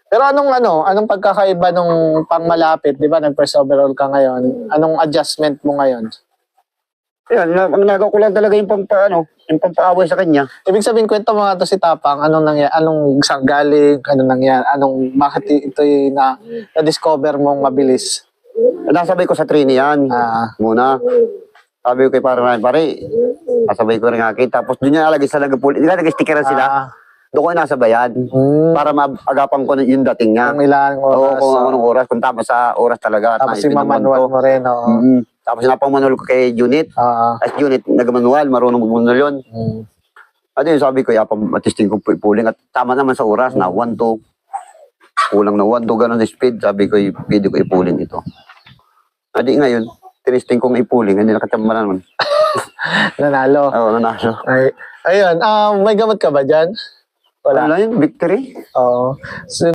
Pero anong pagkakaiba nung pang malapit, 'di ba? Nag-first overall ka ngayon. Anong adjustment mo ngayon? Yan, ang nagawa ko lang talaga yung yung pampaaway sa kanya. Ibig sabihin, kwento mo nga to si Tapang, anong nangyari, anong saan galing, anong nangyari, bakit ito na-discover mong mabilis? Nasabay ko sa trainee yan. Muna. Sabi ko kay pare, nasabay ko rin akin. Tapos doon niya nalagay sa nagpulit. Nag-stickeran sila. Doon ko nasabayan. Para maagapan ko yung dating niya. Kung ilang oras. Oo, kung anong oras. Kung tama sa oras talaga. Tapos si manual mo rin, oo. Tapos napang-manual ko kay Junit. As Junit, nag-manual, marunong mag-manual yun. At yun, sabi ko, matisting ko puling. At tama naman sa oras na 1-2. Kulang na 1-2, ganun na speed. Sabi ko, pwede ko ipuling ito. Adi ngayon, tinisting kong ipuling, hindi nakatamba naman. Nanalo. Oo, nanalo. Ayun, may gamot ka ba dyan? Wala yun, victory. Oo. So,